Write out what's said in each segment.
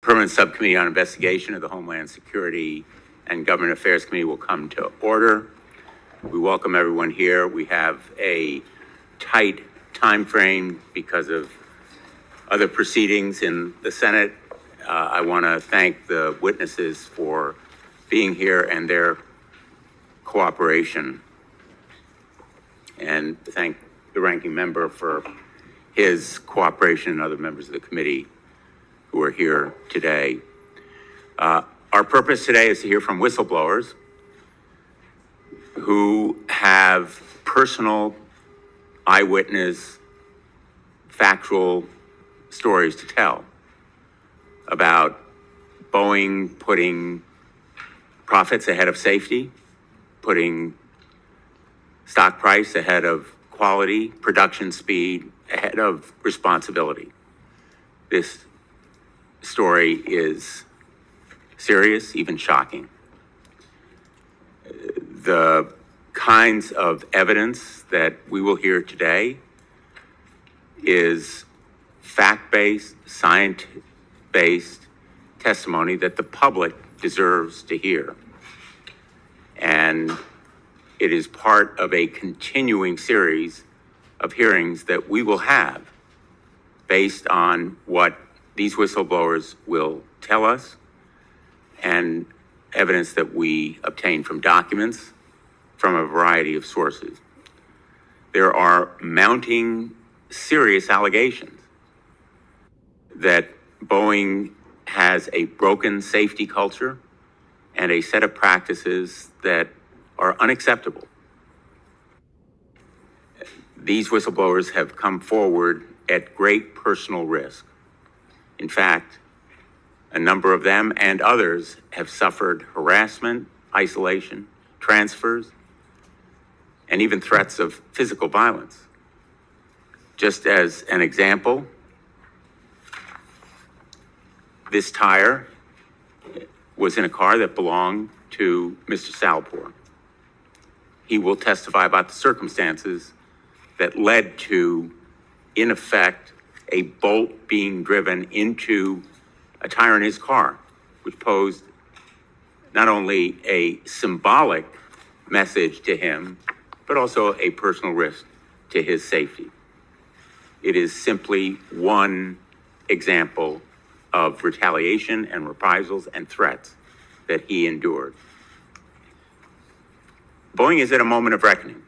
Permanent Subcommittee on Investigation of the Homeland Security and Government Affairs Committee will come to order. We welcome everyone here. We have a tight time frame because of other proceedings in the Senate. I want to thank the witnesses for being here and their cooperation, and thank the ranking member for his cooperation and other members of the committee who are here today. Our purpose today is to hear from whistleblowers who have personal, eyewitness, factual stories to tell about Boeing putting profits ahead of safety, putting stock price ahead of quality, production speed ahead of responsibility. This story is serious, even shocking. The kinds of evidence that we will hear today is fact-based, science-based testimony that the public deserves to hear. And it is part of a continuing series of hearings that we will have based on what these whistleblowers will tell us and evidence that we obtain from documents from a variety of sources. There are mounting serious allegations that Boeing has a broken safety culture and a set of practices that are unacceptable. These whistleblowers have come forward at great personal risk. In fact, a number of them and others have suffered harassment, isolation, transfers, and even threats of physical violence. Just as an example, this tire was in a car that belonged to Mr. Salpour. He will testify about the circumstances that led to, in effect, a bolt being driven into a tire in his car, which posed not only a symbolic message to him, but also a personal risk to his safety. It is simply one example of retaliation and reprisals and threats that he endured. Boeing is at a moment of reckoning.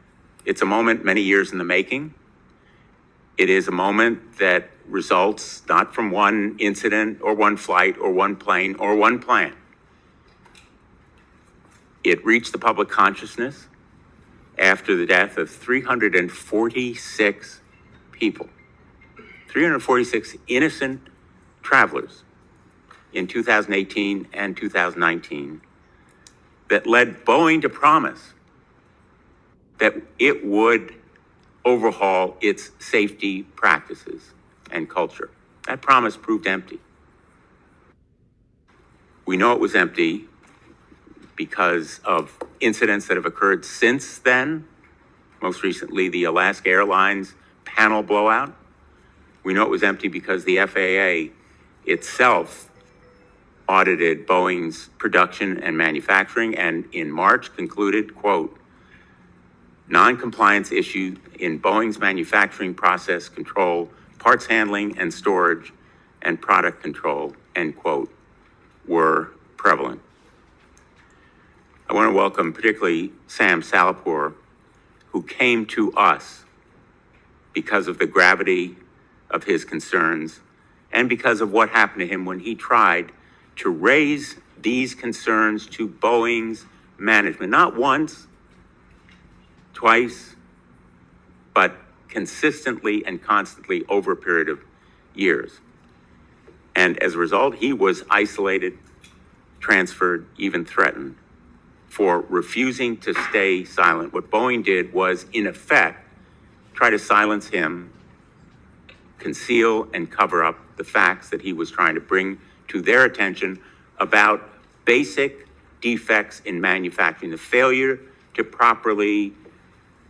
It's a moment many years in the making. It is a moment that results not from one incident or one flight or one plane or one plan. It reached the public consciousness after the death of 346 people, 346 innocent travelers in 2018 and 2019 that led Boeing to promise that it would overhaul its safety practices and culture. That promise proved empty. We know it was empty because of incidents that have occurred since then, most recently the Alaska Airlines panel blowout. We know it was empty because the FAA itself audited Boeing's production and manufacturing and in March concluded, quote, non-compliance issues in Boeing's manufacturing process control, parts handling and storage, and product control, end quote, were prevalent. I want to welcome particularly Sam Salpour, who came to us because of the gravity of his concerns and because of what happened to him when he tried to raise these concerns to Boeing's management, not once, twice, but consistently and constantly over a period of years. And as a result, he was isolated, transferred, even threatened for refusing to stay silent. What Boeing did was, in effect, try to silence him, conceal and cover up the facts that he was trying to bring to their attention about basic defects in manufacturing, the failure to properly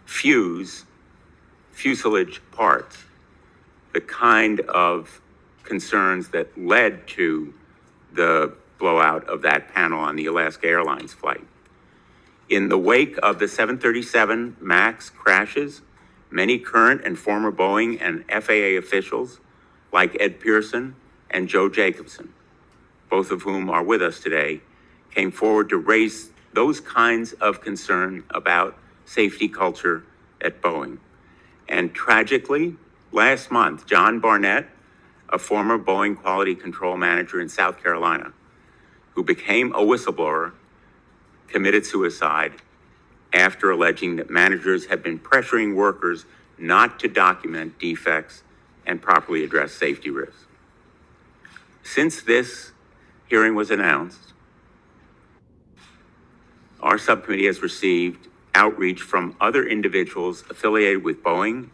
fuse fuselage parts, the kind of concerns that led to the blowout of that panel on the Alaska Airlines flight. In the wake of the 737 MAX crashes, many current and former Boeing and FAA officials, like Ed Pearson and Joe Jacobson, both of whom are with us today, came forward to raise those kinds of concern about safety culture at Boeing. And tragically, last month, John Barnett, a former Boeing quality control manager in South Carolina, who became a whistleblower, committed suicide after alleging that managers had been pressuring workers not to document defects and properly address safety risks. Since this hearing was announced, our subcommittee has received outreach from other individuals affiliated with Boeing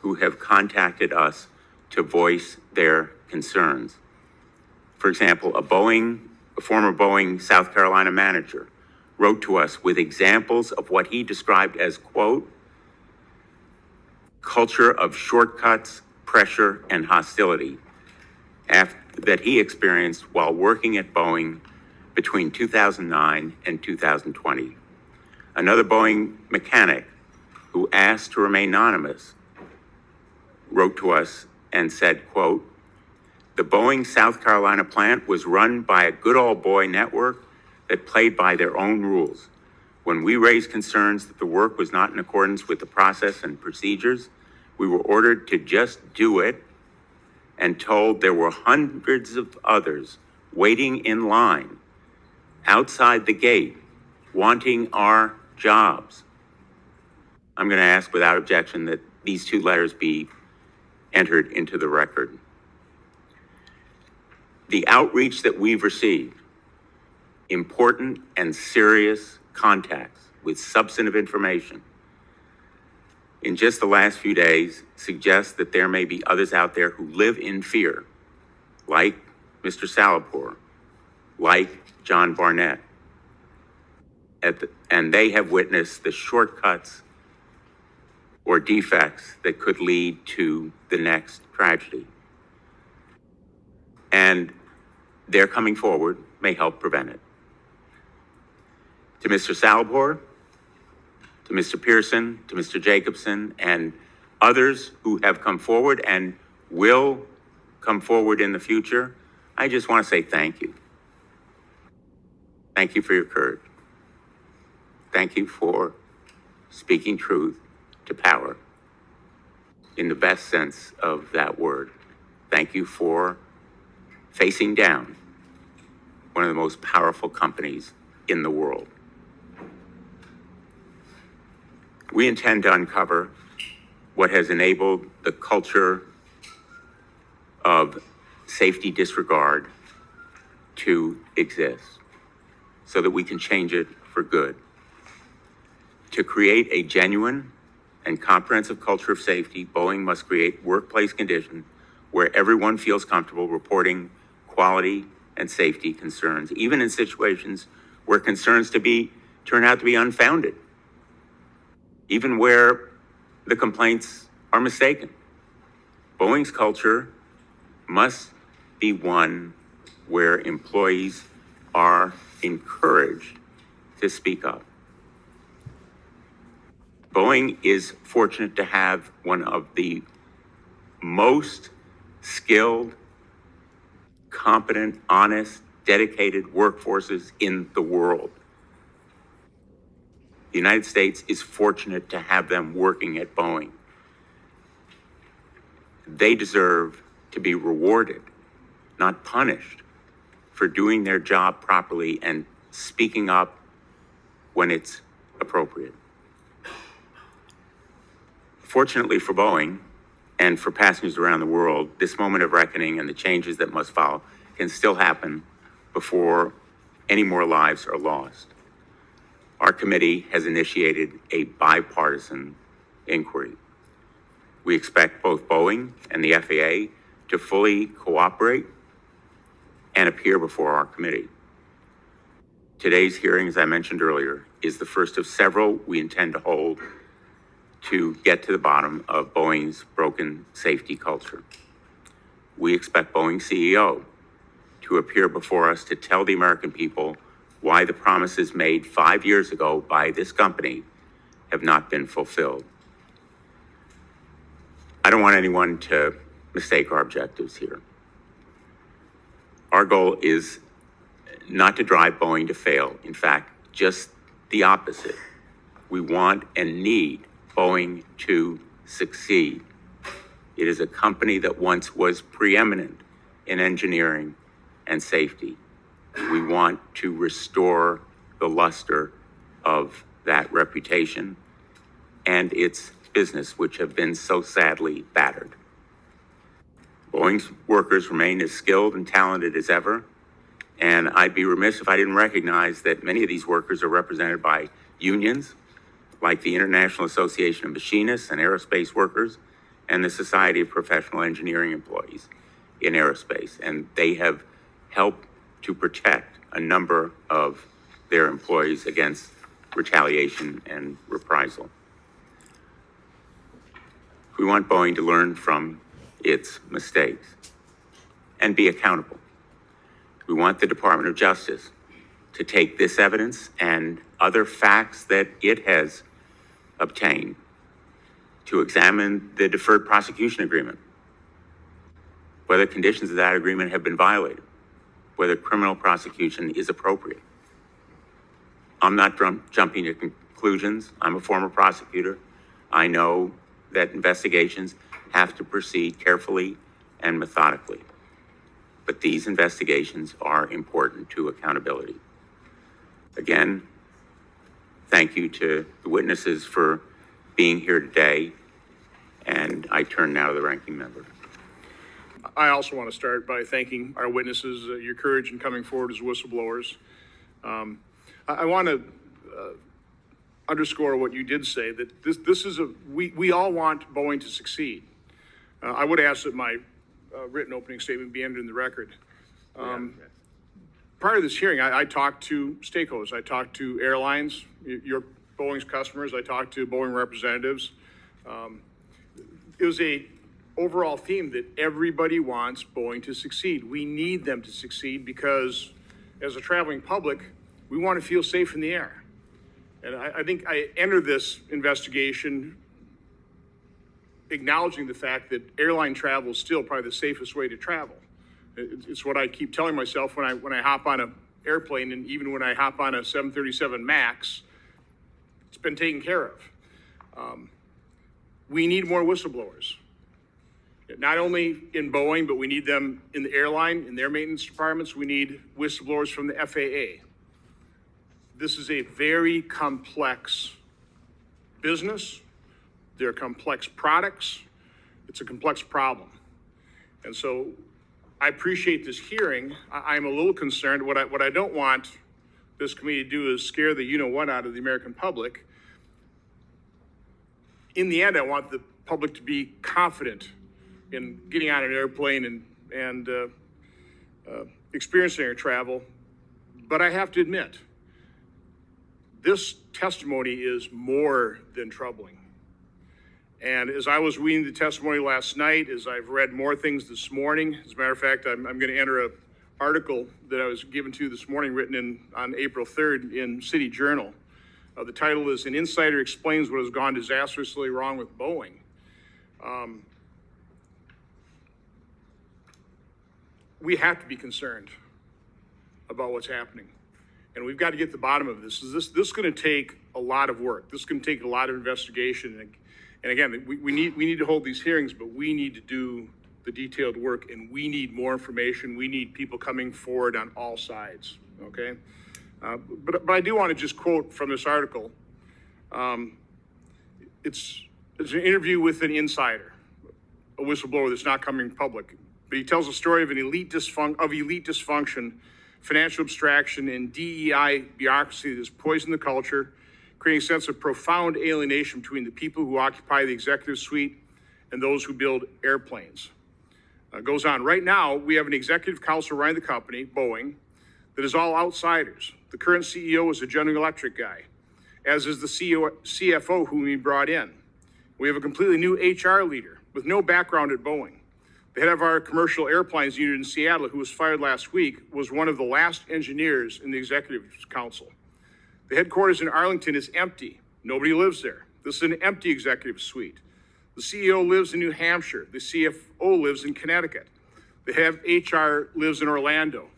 who have contacted us to voice their concerns. For example, a former Boeing South Carolina manager wrote to us with examples of what he described as, quote, culture of shortcuts, pressure, and hostility that he experienced while working at Boeing between 2009 and 2020. Another Boeing mechanic who asked to remain anonymous wrote to us and said, quote, the Boeing South Carolina plant was run by a good old boy network that played by their own rules. When we raised concerns that the work was not in accordance with the process and procedures, we were ordered to just do it and told there were hundreds of others waiting in line outside the gate wanting our jobs. I'm going to ask without objection that these two letters be entered into the record. The outreach that we've received, important and serious contacts with substantive information in just the last few days, suggests that there may be others out there who live in fear, like Mr. Salapur, like John Barnett, and they have witnessed the shortcuts or defects that could lead to the next tragedy. And their coming forward may help prevent it. To Mr. Salapur, to Mr. Pearson, to Mr. Jacobson, and others who have come forward and will come forward in the future, I just want to say thank you. Thank you for your courage. Thank you for speaking truth to power in the best sense of that word. Thank you for facing down one of the most powerful companies in the world. We intend to uncover what has enabled the culture of safety disregard to exist so that we can change it for good. To create a genuine and comprehensive culture of safety, Boeing must create workplace conditions where everyone feels comfortable reporting quality and safety concerns, even in situations where concerns turn out to be unfounded, even where the complaints are mistaken. Boeing's culture must be one where employees are encouraged to speak up. Boeing is fortunate to have one of the most skilled, competent, honest, dedicated workforces in the world. The United States is fortunate to have them working at Boeing. They deserve to be rewarded, not punished, for doing their job properly and speaking up when it's appropriate. Fortunately for Boeing and for passengers around the world, this moment of reckoning and the changes that must follow can still happen before any more lives are lost. Our committee has initiated a bipartisan inquiry. We expect both Boeing and the FAA to fully cooperate and appear before our committee. Today's hearing, as I mentioned earlier, is the first of several we intend to hold to get to the bottom of Boeing's broken safety culture. We expect Boeing's CEO to appear before us to tell the American people why the promises made 5 years ago by this company have not been fulfilled. I don't want anyone to mistake our objectives here. Our goal is not to drive Boeing to fail. In fact, just the opposite. We want and need Boeing to succeed. It is a company that once was preeminent in engineering and safety. We want to restore the luster of that reputation and its business, which have been so sadly battered. Boeing's workers remain as skilled and talented as ever, and I'd be remiss if I didn't recognize that many of these workers are represented by unions, like the International Association of Machinists and Aerospace Workers, and the Society of Professional Engineering Employees in Aerospace, and they have helped to protect a number of their employees against retaliation and reprisal. We want Boeing to learn from its mistakes and be accountable. We want the Department of Justice to take this evidence and other facts that it has obtained to examine the deferred prosecution agreement, whether conditions of that agreement have been violated, whether criminal prosecution is appropriate. I'm not jumping to conclusions. I'm a former prosecutor. I know that investigations have to proceed carefully and methodically. But these investigations are important to accountability. Again, thank you to the witnesses for being here today, and I turn now to the ranking member. I also want to start by thanking our witnesses, your courage in coming forward as whistleblowers. I want to underscore what you did say, that this is we all want Boeing to succeed. I would ask that my written opening statement be entered in the record. Prior to this hearing, I talked to stakeholders. I talked to airlines, your Boeing's customers. I talked to Boeing representatives. It was a overall theme that everybody wants Boeing to succeed. We need them to succeed because as a traveling public, we want to feel safe in the air. And I think I entered this investigation acknowledging the fact that airline travel is still probably the safest way to travel. It's what I keep telling myself when I hop on an airplane, and even when I hop on a 737 MAX, it's been taken care of. We need more whistleblowers, not only in Boeing, but we need them in the airline, in their maintenance departments. We need whistleblowers from the FAA. This is a very complex business. They're complex products. It's a complex problem. And so I appreciate this hearing. I'm a little concerned. What I don't want this committee to do is scare the you-know-what out of the American public. In the end, I want the public to be confident in getting on an airplane and experiencing air travel. But I have to admit, this testimony is more than troubling. And as I was reading the testimony last night, as I've read more things this morning, as a matter of fact, I'm going to enter an article that I was given to this morning, written on April 3rd in City Journal. The title is "An Insider Explains What Has Gone Disastrously Wrong with Boeing." We have to be concerned about what's happening. And we've got to get to the bottom of this. This is going to take a lot of work. This is going to take a lot of investigation. And again, we need to hold these hearings, but we need to do the detailed work, and we need more information. We need people coming forward on all sides, okay? But I do want to just quote from this article. It's an interview with an insider, a whistleblower that's not coming public. But he tells a story of elite dysfunction, financial abstraction, and DEI bureaucracy that has poisoned the culture, creating a sense of profound alienation between the people who occupy the executive suite and those who build airplanes. Goes on, right now, we have an executive council running the company, Boeing, that is all outsiders. The current CEO is a General Electric guy, as is the CFO whom we brought in. We have a completely new HR leader with no background at Boeing. The head of our commercial airplanes unit in Seattle, who was fired last week, was one of the last engineers in the executive council. The headquarters in Arlington is empty. Nobody lives there. This is an empty executive suite. The CEO lives in New Hampshire. The CFO lives in Connecticut. The head of HR lives in Orlando.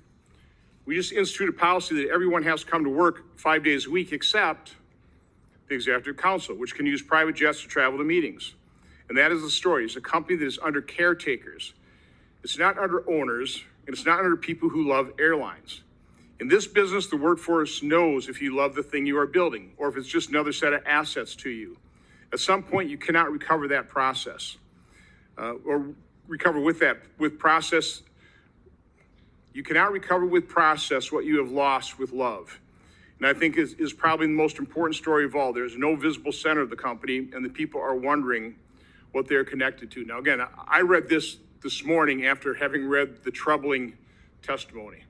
We just instituted a policy that everyone has to come to work 5 days a week except the executive council, which can use private jets to travel to meetings. And that is the story. It's a company that is under caretakers. It's not under owners, and it's not under people who love airlines. In this business, the workforce knows if you love the thing you are building, or if it's just another set of assets to you. At some point, you cannot recover that process, or recover with process. You cannot recover with process what you have lost with love. And I think is probably the most important story of all. There's no visible center of the company, and the people are wondering what they're connected to. Now, again, I read this morning after having read the troubling testimony.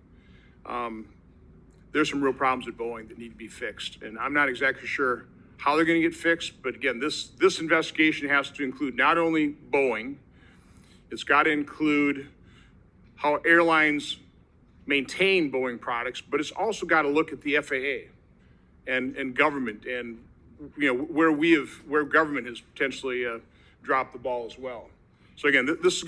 There's some real problems at Boeing that need to be fixed, and I'm not exactly sure how they're going to get fixed. But again, this investigation has to include not only Boeing, it's got to include how airlines maintain Boeing products, but it's also got to look at the FAA and government, and where government has potentially dropped the ball as well. So again, this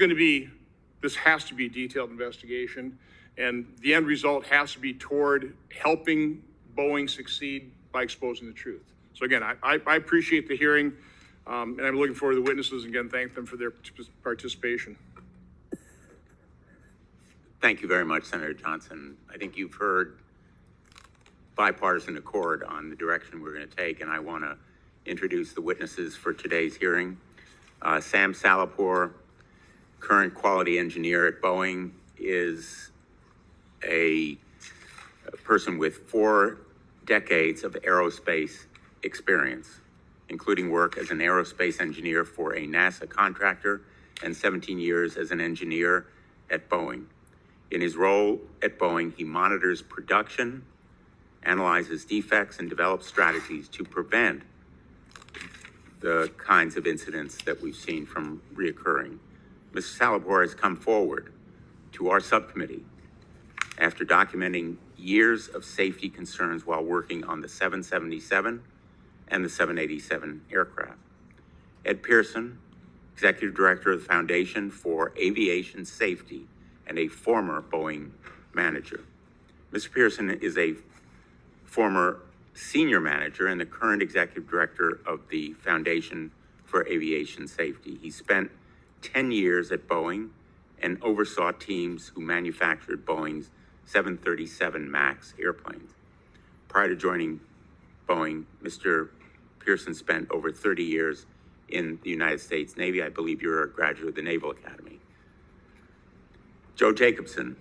has to be a detailed investigation, and the end result has to be toward helping Boeing succeed by exposing the truth. So again, I appreciate the hearing, and I'm looking forward to the witnesses, and again, thank them for their participation. Thank you very much, Senator Johnson. I think you've heard bipartisan accord on the direction we're going to take, and I want to introduce the witnesses for today's hearing. Sam Salapur, current quality engineer at Boeing, is a person with 4 decades of aerospace experience, including work as an aerospace engineer for a NASA contractor and 17 years as an engineer at Boeing. In his role at Boeing, he monitors production, analyzes defects, and develops strategies to prevent the kinds of incidents that we've seen from reoccurring. Mr. Salapur has come forward to our subcommittee after documenting years of safety concerns while working on the 777 and the 787 aircraft. Ed Pearson, Executive Director of the Foundation for Aviation Safety and a former Boeing manager. Mr. Pearson is a former senior manager and the current executive director of the Foundation for Aviation Safety. He spent 10 years at Boeing and oversaw teams who manufactured Boeing's 737 MAX airplanes. Prior to joining Boeing, Mr. Pearson spent over 30 years in the United States Navy. I believe you're a graduate of the Naval Academy. Joe Jacobson.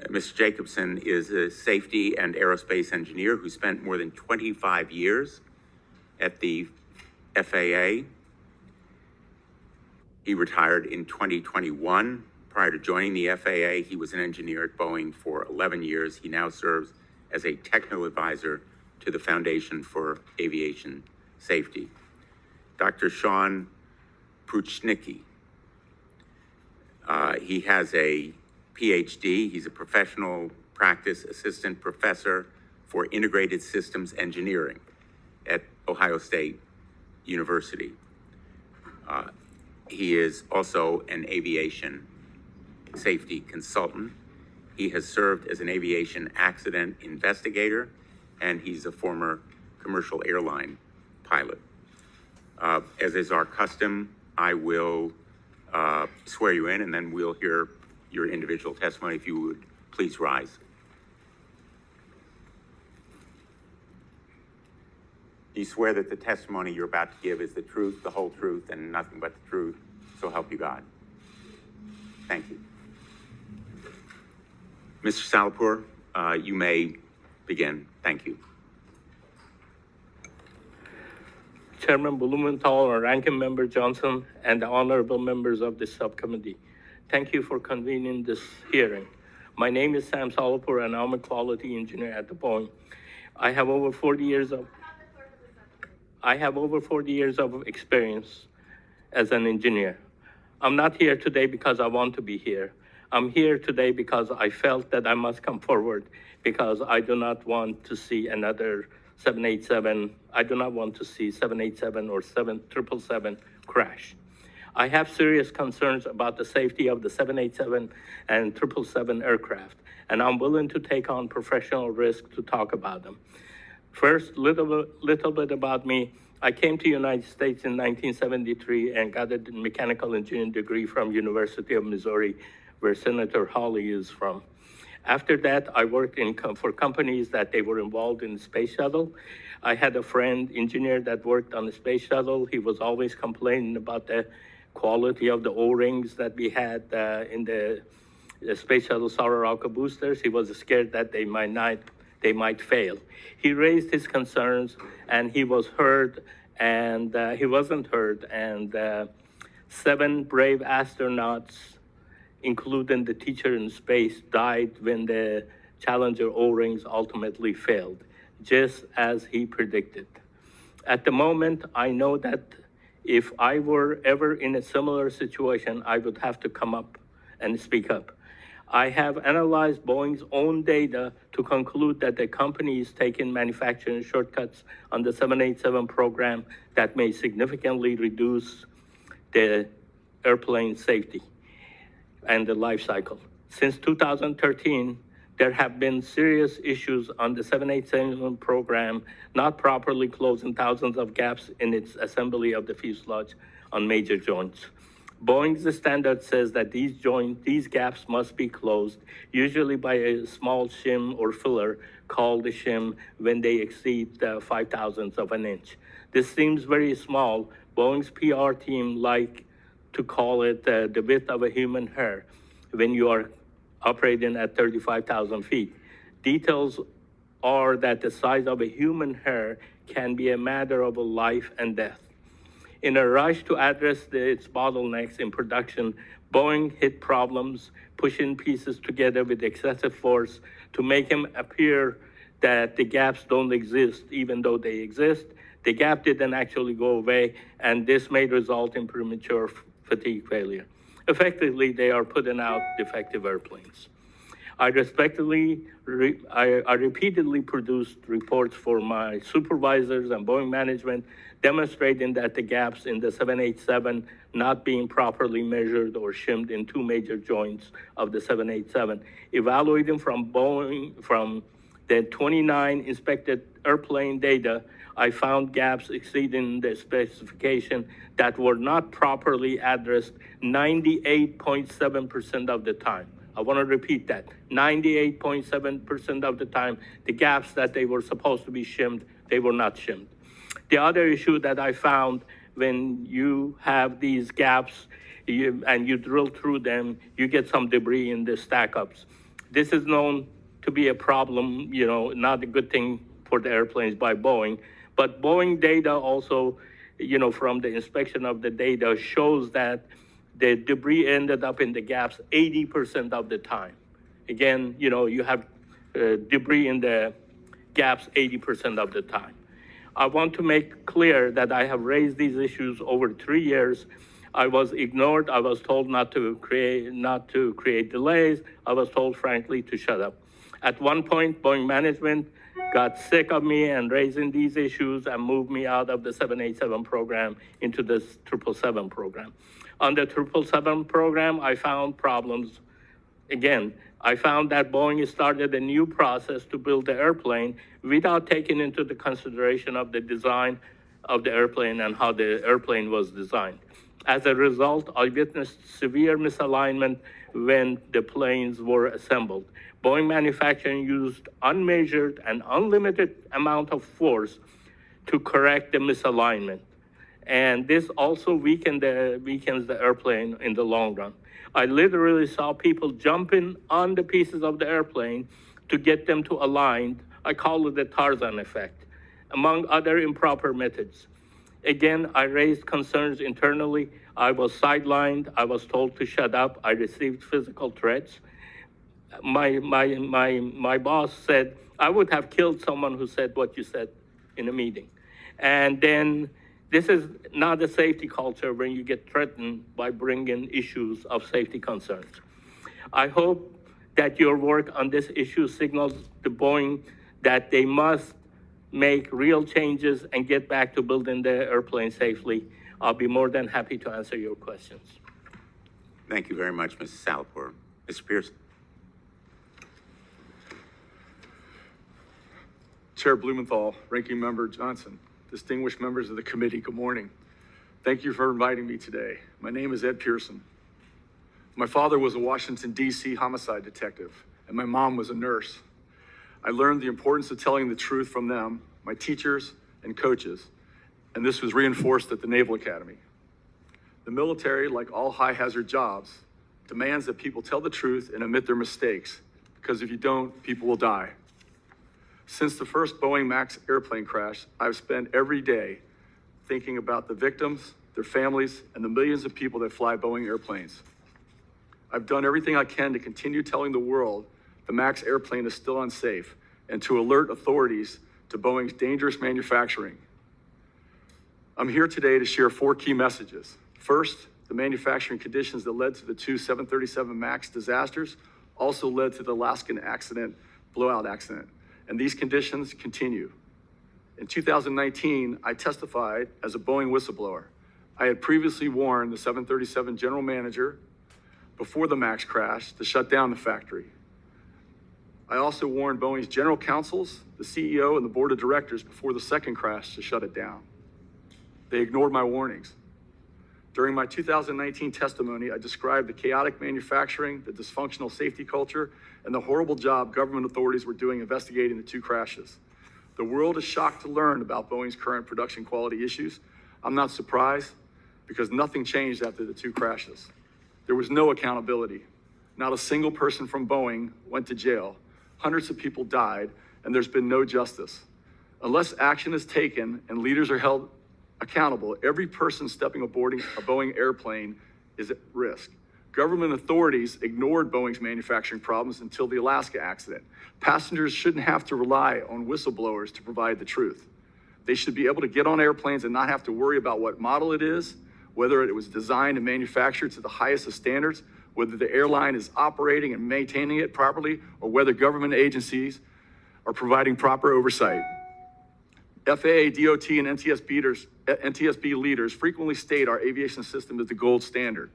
Mr. Jacobson is a safety and aerospace engineer who spent more than 25 years at the FAA. He retired in 2021. Prior to joining the FAA, he was an engineer at Boeing for 11 years. He now serves as a technical advisor to the Foundation for Aviation Safety. Dr. Sean Pruchnicki. He has a PhD. He's a professional practice assistant professor for integrated systems engineering at Ohio State University. He is also an aviation safety consultant. He has served as an aviation accident investigator, and he's a former commercial airline pilot. As is our custom, I will swear you in, and then we'll hear your individual testimony. If you would please rise. Do you swear that the testimony you're about to give is the truth, the whole truth, and nothing but the truth? So help you God. Thank you. Mr. Salapur, you may begin. Thank you. Chairman Blumenthal, Ranking Member Johnson, and the honorable members of the subcommittee. Thank you for convening this hearing. My name is Sam Salapur, and I'm a quality engineer at the Boeing. I have over 40 years of experience as an engineer. I'm not here today because I want to be here. I'm here today because I felt that I must come forward because I do not want to see another 787. I do not want to see 787 or 777 crash. I have serious concerns about the safety of the 787 and 777 aircraft, and I'm willing to take on professional risk to talk about them. First, little bit about me. I came to the United States in 1973 and got a mechanical engineering degree from University of Missouri, where Senator Hawley is from. After that, I worked for companies that they were involved in the space shuttle. I had a friend, engineer, that worked on the space shuttle. He was always complaining about the quality of the O-rings that we had in the space shuttle Sauraraka boosters. He was scared that they might fail. He raised his concerns, and he was heard, and he wasn't heard. And 7 brave astronauts, including the teacher in space, died when the Challenger O-rings ultimately failed, just as he predicted. At the moment, I know that if I were ever in a similar situation, I would have to come up and speak up. I have analyzed Boeing's own data to conclude that the company is taking manufacturing shortcuts on the 787 program that may significantly reduce the airplane safety and the life cycle. Since 2013, there have been serious issues on the 787 program, not properly closing thousands of gaps in its assembly of the fuselage on major joints. Boeing's standard says that these gaps must be closed, usually by a small shim or filler called a shim when they exceed 0.005 of an inch. This seems very small. Boeing's PR team like to call it the width of a human hair when you are operating at 35,000 feet. Details are that the size of a human hair can be a matter of life and death. In a rush to address its bottlenecks in production, Boeing hit problems, pushing pieces together with excessive force to make them appear that the gaps don't exist, even though they exist. The gap didn't actually go away, and this may result in premature fatigue failure. Effectively, they are putting out defective airplanes. I repeatedly produced reports for my supervisors and Boeing management demonstrating that the gaps in the 787 not being properly measured or shimmed in 2 major joints of the 787. Evaluating from the 29 inspected airplane data, I found gaps exceeding the specification that were not properly addressed 98.7% of the time. I want to repeat that. 98.7% of the time, the gaps that they were supposed to be shimmed, they were not shimmed. The other issue that I found, when you have these gaps and you drill through them, you get some debris in the stack-ups. This is known to be a problem, not a good thing for the airplanes by Boeing. But Boeing data also, from the inspection of the data, shows that the debris ended up in the gaps 80% of the time. Again, you have debris in the gaps 80% of the time. I want to make clear that I have raised these issues over 3 years. I was ignored. I was told not to create delays. I was told, frankly, to shut up. At one point, Boeing management got sick of me and raising these issues and moved me out of the 787 program into the 777 program. On the 777 program, I found problems. Again, I found that Boeing started a new process to build the airplane without taking into the consideration of the design of the airplane and how the airplane was designed. As a result, I witnessed severe misalignment when the planes were assembled. Boeing manufacturing used unmeasured and unlimited amount of force to correct the misalignment. And this also weakens the airplane in the long run. I literally saw people jumping on the pieces of the airplane to get them to align. I call it the Tarzan effect, among other improper methods. Again, I raised concerns internally. I was sidelined. I was told to shut up. I received physical threats. My boss said, I would have killed someone who said what you said in a meeting. And then This is not a safety culture when you get threatened by bringing issues of safety concerns. I hope that your work on this issue signals to Boeing that they must make real changes and get back to building their airplane safely. I'll be more than happy to answer your questions. Thank you very much, Mrs. Salapur. Mr. Pearson. Chair Blumenthal, Ranking Member Johnson, distinguished members of the committee, good morning. Thank you for inviting me today. My name is Ed Pearson. My father was a Washington, D.C. homicide detective, and my mom was a nurse. I learned the importance of telling the truth from them, my teachers and coaches, and this was reinforced at the Naval Academy. The military, like all high-hazard jobs, demands that people tell the truth and admit their mistakes, because if you don't, people will die. Since the first Boeing MAX airplane crash, I've spent every day thinking about the victims, their families, and the millions of people that fly Boeing airplanes. I've done everything I can to continue telling the world the MAX airplane is still unsafe and to alert authorities to Boeing's dangerous manufacturing. I'm here today to share 4 key messages. First, the manufacturing conditions that led to the 2 737 MAX disasters also led to the Alaskan blowout accident, and these conditions continue. In 2019, I testified as a Boeing whistleblower. I had previously warned the 737 general manager before the MAX crash to shut down the factory. I also warned Boeing's general counsels, the CEO, and the board of directors before the second crash to shut it down. They ignored my warnings. During my 2019 testimony, I described the chaotic manufacturing, the dysfunctional safety culture, and the horrible job government authorities were doing investigating the 2 crashes. The world is shocked to learn about Boeing's current production quality issues. I'm not surprised because nothing changed after the 2 crashes. There was no accountability. Not a single person from Boeing went to jail. Hundreds of people died, and there's been no justice. Unless action is taken and leaders are held accountable, every person stepping aboard a Boeing airplane is at risk. Government authorities ignored Boeing's manufacturing problems until the Alaska accident. Passengers shouldn't have to rely on whistleblowers to provide the truth. They should be able to get on airplanes and not have to worry about what model it is, whether it was designed and manufactured to the highest of standards, whether the airline is operating and maintaining it properly, or whether government agencies are providing proper oversight. FAA, DOT, and NTSB leaders frequently state our aviation system is the gold standard.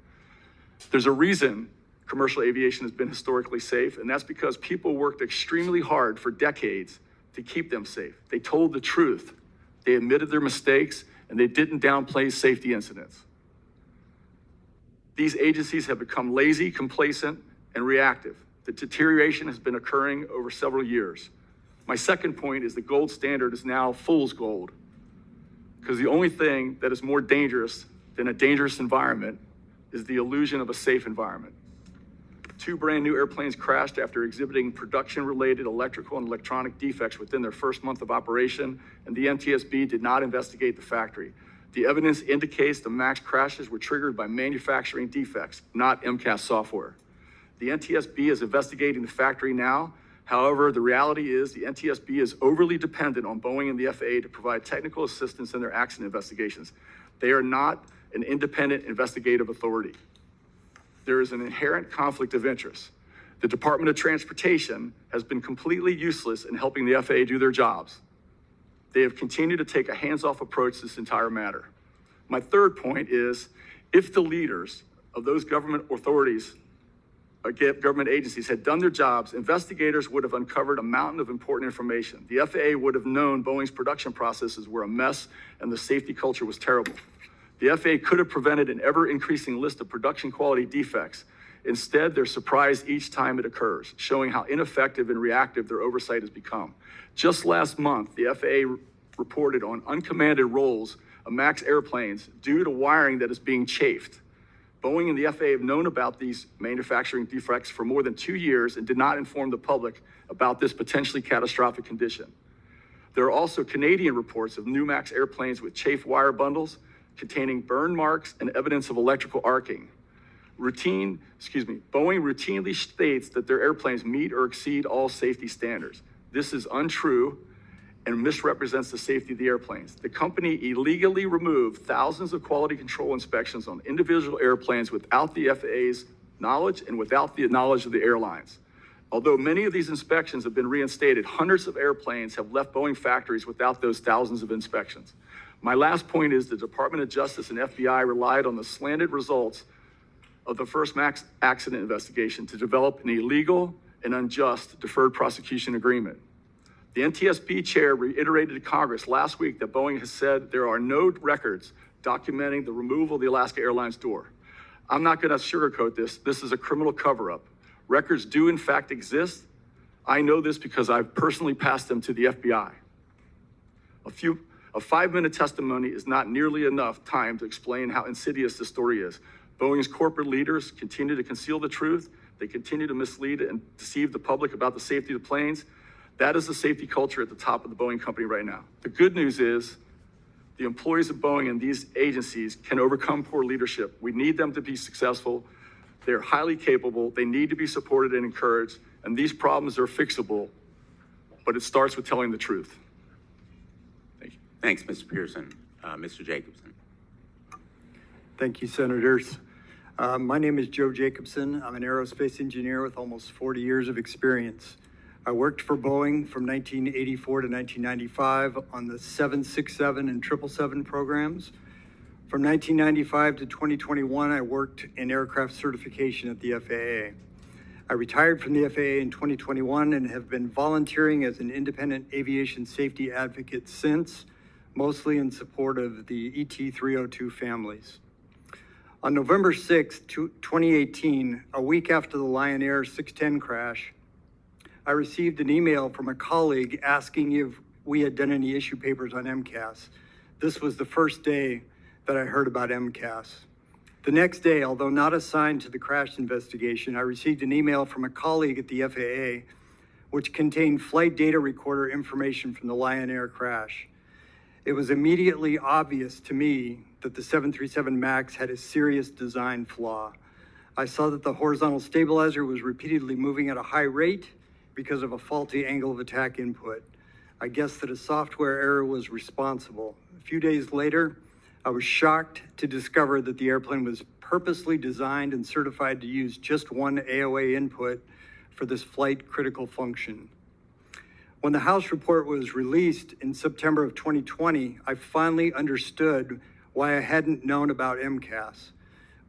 There's a reason commercial aviation has been historically safe, and that's because people worked extremely hard for decades to keep them safe. They told the truth, they admitted their mistakes, and they didn't downplay safety incidents. These agencies have become lazy, complacent, and reactive. The deterioration has been occurring over several years. My second point is the gold standard is now fool's gold, because the only thing that is more dangerous than a dangerous environment is the illusion of a safe environment. 2 brand new airplanes crashed after exhibiting production-related electrical and electronic defects within their first month of operation, and the NTSB did not investigate the factory. The evidence indicates the MAX crashes were triggered by manufacturing defects, not MCAS software. The NTSB is investigating the factory now. However, the reality is the NTSB is overly dependent on Boeing and the FAA to provide technical assistance in their accident investigations. They are not an independent investigative authority. There is an inherent conflict of interest. The Department of Transportation has been completely useless in helping the FAA do their jobs. They have continued to take a hands-off approach to this entire matter. My third point is, if the leaders of those government authorities, government agencies had done their jobs, investigators would have uncovered a mountain of important information. The FAA would have known Boeing's production processes were a mess and the safety culture was terrible. The FAA could have prevented an ever-increasing list of production quality defects. Instead, they're surprised each time it occurs, showing how ineffective and reactive their oversight has become. Just last month, the FAA reported on uncommanded rolls of MAX airplanes due to wiring that is being chafed. Boeing and the FAA have known about these manufacturing defects for more than 2 years and did not inform the public about this potentially catastrophic condition. There are also Canadian reports of new MAX airplanes with chafed wire bundles containing burn marks and evidence of electrical arcing. Boeing routinely states that their airplanes meet or exceed all safety standards. This is untrue, and misrepresents the safety of the airplanes. The company illegally removed thousands of quality control inspections on individual airplanes without the FAA's knowledge and without the knowledge of the airlines. Although many of these inspections have been reinstated, hundreds of airplanes have left Boeing factories without those thousands of inspections. My last point is the Department of Justice and FBI relied on the slanted results of the first MAX accident investigation to develop an illegal and unjust deferred prosecution agreement. The NTSB chair reiterated to Congress last week that Boeing has said there are no records documenting the removal of the Alaska Airlines door. I'm not going to sugarcoat this. This is a criminal cover-up. Records do in fact exist. I know this because I've personally passed them to the FBI. A 5-minute testimony is not nearly enough time to explain how insidious this story is. Boeing's corporate leaders continue to conceal the truth. They continue to mislead and deceive the public about the safety of the planes. That is the safety culture at the top of the Boeing company right now. The good news is the employees of Boeing and these agencies can overcome poor leadership. We need them to be successful. They're highly capable. They need to be supported and encouraged. And these problems are fixable, but it starts with telling the truth. Thank you. Thanks, Mr. Pearson. Mr. Jacobson. Thank you, Senators. My name is Joe Jacobson. I'm an aerospace engineer with almost 40 years of experience. I worked for Boeing from 1984 to 1995 on the 767 and 777 programs. From 1995 to 2021, I worked in aircraft certification at the FAA. I retired from the FAA in 2021 and have been volunteering as an independent aviation safety advocate since, mostly in support of the ET-302 families. On November 6, 2018, a week after the Lion Air 610 crash, I received an email from a colleague asking if we had done any issue papers on MCAS. This was the first day that I heard about MCAS. The next day, although not assigned to the crash investigation, I received an email from a colleague at the FAA, which contained flight data recorder information from the Lion Air crash. It was immediately obvious to me that the 737 MAX had a serious design flaw. I saw that the horizontal stabilizer was repeatedly moving at a high rate because of a faulty angle of attack input. I guessed that a software error was responsible. A few days later, I was shocked to discover that the airplane was purposely designed and certified to use just one AOA input for this flight critical function. When the House report was released in September of 2020, I finally understood why I hadn't known about MCAS.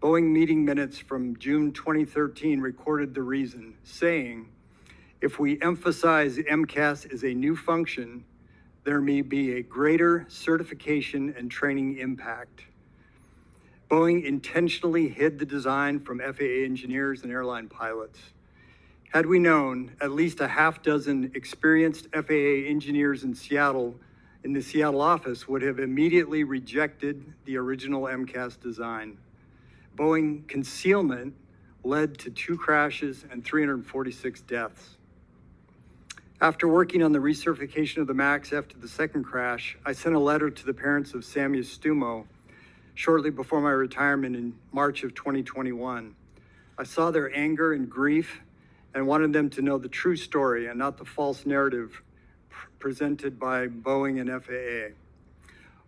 Boeing meeting minutes from June 2013 recorded the reason, saying, if we emphasize MCAS as a new function, there may be a greater certification and training impact. Boeing intentionally hid the design from FAA engineers and airline pilots. Had we known, at least a half dozen experienced FAA engineers in the Seattle office would have immediately rejected the original MCAS design. Boeing concealment led to 2 crashes and 346 deaths. After working on the recertification of the MAX after the second crash, I sent a letter to the parents of Samia Stumo shortly before my retirement in March of 2021. I saw their anger and grief and wanted them to know the true story and not the false narrative presented by Boeing and FAA.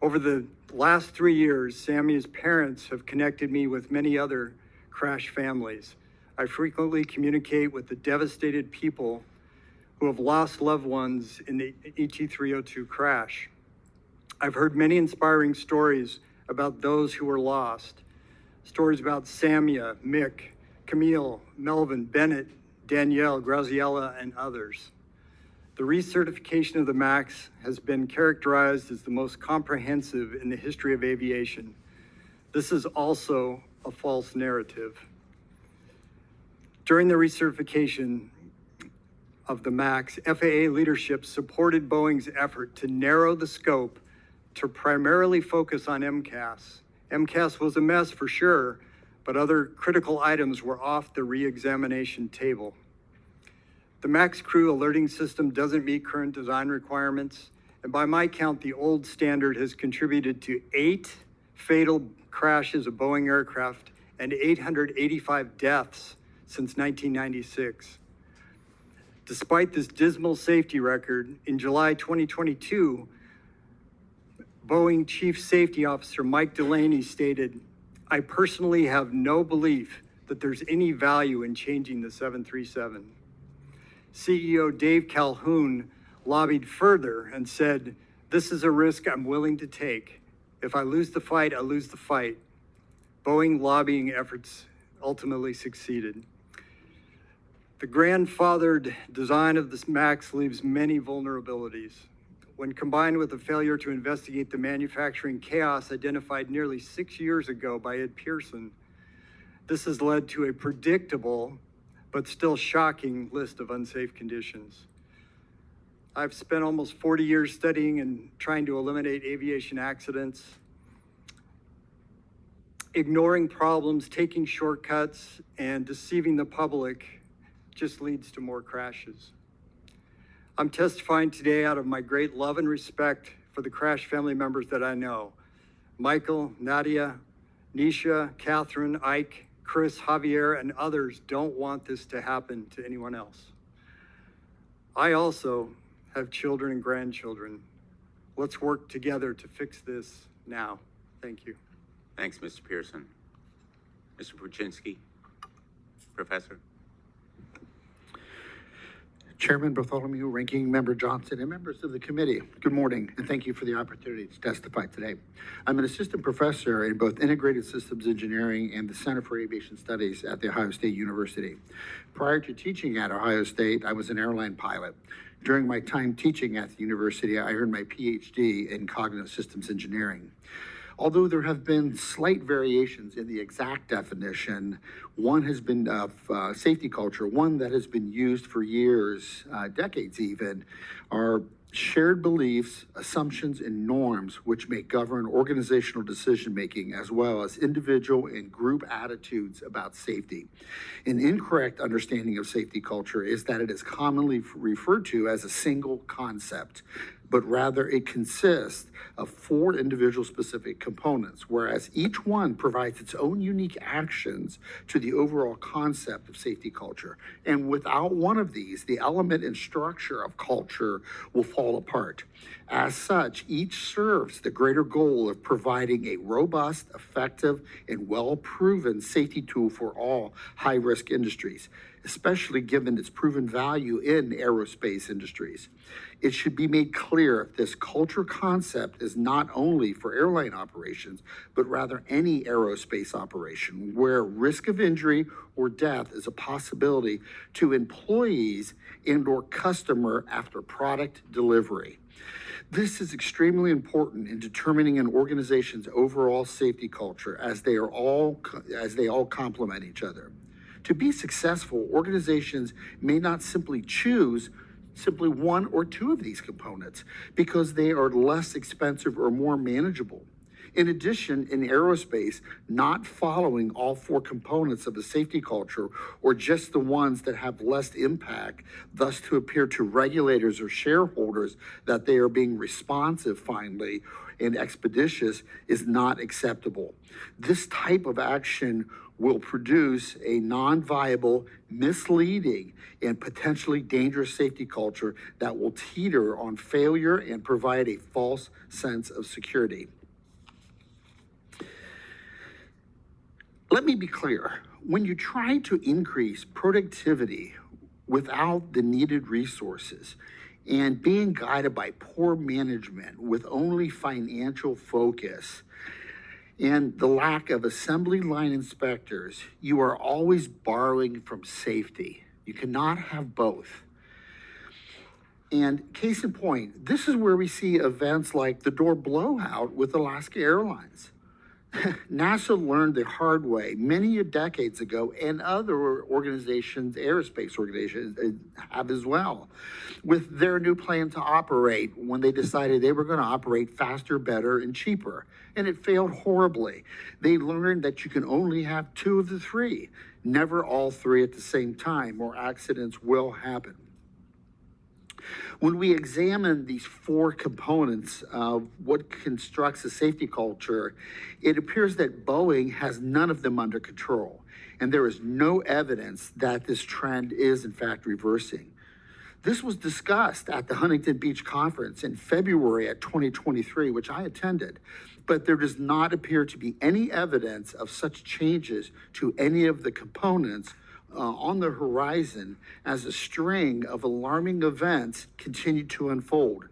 Over the last 3 years, Samia's parents have connected me with many other crash families. I frequently communicate with the devastated people who have lost loved ones in the ET-302 crash. I've heard many inspiring stories about those who were lost. Stories about Samia, Mick, Camille, Melvin, Bennett, Danielle, Graziella, and others. The recertification of the MAX has been characterized as the most comprehensive in the history of aviation. This is also a false narrative. During the recertification of the MAX, FAA leadership supported Boeing's effort to narrow the scope to primarily focus on MCAS. MCAS was a mess for sure, but other critical items were off the re-examination table. The MAX crew alerting system doesn't meet current design requirements, and by my count, the old standard has contributed to 8 fatal crashes of Boeing aircraft and 885 deaths since 1996. Despite this dismal safety record, in July 2022, Boeing Chief Safety Officer Mike Delaney stated, "I personally have no belief that there's any value in changing the 737. CEO Dave Calhoun lobbied further and said, "This is a risk I'm willing to take. If I lose the fight, I lose the fight." Boeing lobbying efforts ultimately succeeded. The grandfathered design of this MAX leaves many vulnerabilities. When combined with the failure to investigate the manufacturing chaos identified nearly 6 years ago by Ed Pearson, this has led to a predictable but still shocking list of unsafe conditions. I've spent almost 40 years studying and trying to eliminate aviation accidents. Ignoring problems, taking shortcuts, and deceiving the public just leads to more crashes. I'm testifying today out of my great love and respect for the crash family members that I know. Michael, Nadia, Nisha, Catherine, Ike, Chris, Javier, and others don't want this to happen to anyone else. I also have children and grandchildren. Let's work together to fix this now. Thank you. Thanks, Mr. Pearson. Mr. Puczynski, Professor. Chairman Bartholomew, Ranking Member Johnson, and members of the committee, good morning, and thank you for the opportunity to testify today. I'm an assistant professor in both Integrated Systems Engineering and the Center for Aviation Studies at The Ohio State University. Prior to teaching at Ohio State, I was an airline pilot. During my time teaching at the university, I earned my PhD in Cognitive Systems Engineering. Although there have been slight variations in the exact definition, one has been of safety culture, one that has been used for years, decades even, are shared beliefs, assumptions, and norms which may govern organizational decision-making as well as individual and group attitudes about safety. An incorrect understanding of safety culture is that it is commonly referred to as a single concept, but rather it consists of 4 individual specific components, whereas each one provides its own unique actions to the overall concept of safety culture. And without one of these, the element and structure of culture will fall apart. As such, each serves the greater goal of providing a robust, effective, and well-proven safety tool for all high-risk industries, especially given its proven value in aerospace industries. It should be made clear this culture concept is not only for airline operations, but rather any aerospace operation where risk of injury or death is a possibility to employees and/or customer after product delivery. This is extremely important in determining an organization's overall safety culture as they all complement each other. To be successful, organizations may not simply choose one or 2 of these components because they are less expensive or more manageable. In addition, in aerospace, not following all 4 components of the safety culture or just the ones that have less impact, thus to appear to regulators or shareholders that they are being responsive finally and expeditious, is not acceptable. This type of action will produce a non-viable, misleading, and potentially dangerous safety culture that will teeter on failure and provide a false sense of security. Let me be clear. When you try to increase productivity without the needed resources and being guided by poor management with only financial focus and the lack of assembly line inspectors, you are always borrowing from safety. You cannot have both. And case in point, this is where we see events like the door blowout with Alaska Airlines. NASA learned the hard way many decades ago, and other organizations, aerospace organizations, have as well, with their new plan to operate when they decided they were going to operate faster, better, and cheaper. And it failed horribly. They learned that you can only have 2 of the 3, never all 3 at the same time, or accidents will happen. When we examine these 4 components of what constructs a safety culture, it appears that Boeing has none of them under control, and there is no evidence that this trend is in fact reversing. This was discussed at the Huntington Beach Conference in February at 2023, which I attended, but there does not appear to be any evidence of such changes to any of the components on the horizon as a string of alarming events continue to unfold.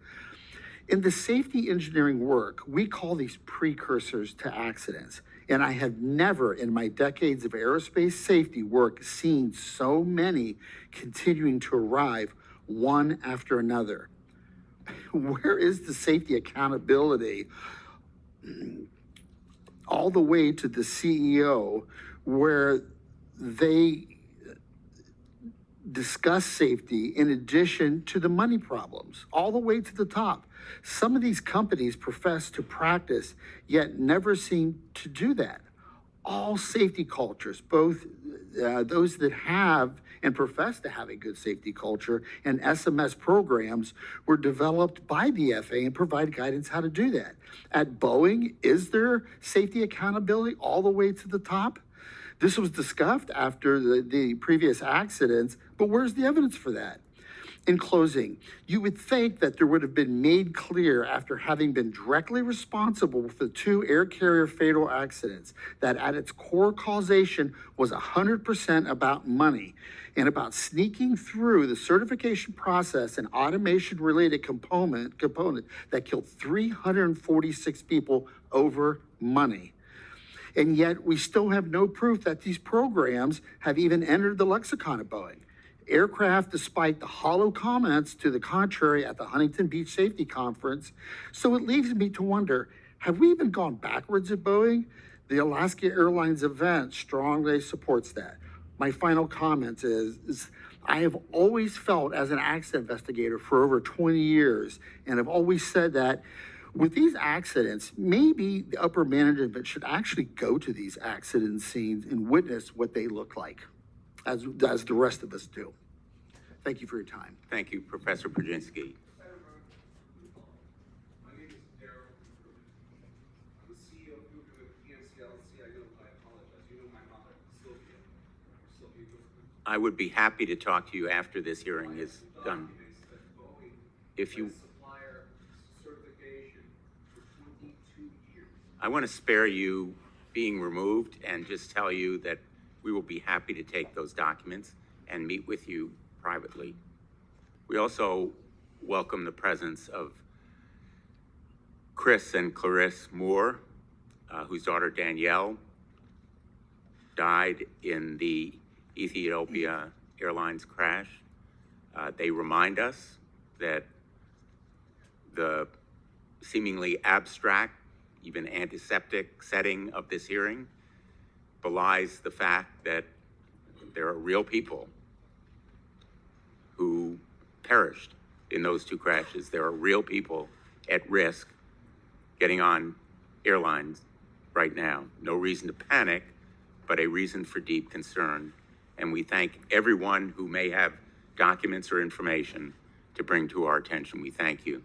In the safety engineering work, we call these precursors to accidents. And I have never in my decades of aerospace safety work seen so many continuing to arrive one after another. Where is the safety accountability all the way to the CEO where they discuss safety in addition to the money problems, all the way to the top? Some of these companies profess to practice, yet never seem to do that. All safety cultures, both those that have and profess to have a good safety culture and SMS programs, were developed by the FAA and provide guidance how to do that. At Boeing, is there safety accountability all the way to the top? This was discussed after the previous accidents, but where's the evidence for that? In closing, you would think that there would have been made clear after having been directly responsible for the 2 air carrier fatal accidents that at its core causation was 100% about money and about sneaking through the certification process and automation related component that killed 346 people over money. And yet we still have no proof that these programs have even entered the lexicon of Boeing. Aircraft, despite the hollow comments to the contrary at the Huntington Beach Safety Conference. So it leaves me to wonder, have we even gone backwards at Boeing? The Alaska Airlines event strongly supports that. My final comment is I have always felt as an accident investigator for over 20 years, and I've always said that with these accidents, maybe the upper management should actually go to these accident scenes and witness what they look like, as the rest of us do. Thank you for your time. Thank you, Professor Brzezinski. My name is Daryl. I'm the CEO of PNCLC. I apologize. You know my mother, Sylvia. I would be happy to talk to you after this hearing is done. If you, Supplier certification for 22 years. I want to spare you being removed and just tell you that we will be happy to take those documents and meet with you privately. We also welcome the presence of Chris and Clarisse Moore, whose daughter Danielle died in the Ethiopia Airlines crash. They remind us that the seemingly abstract, even antiseptic setting of this hearing belies the fact that there are real people who perished in those 2 crashes. There are real people at risk getting on airlines right now. No reason to panic, but a reason for deep concern. And we thank everyone who may have documents or information to bring to our attention. We thank you.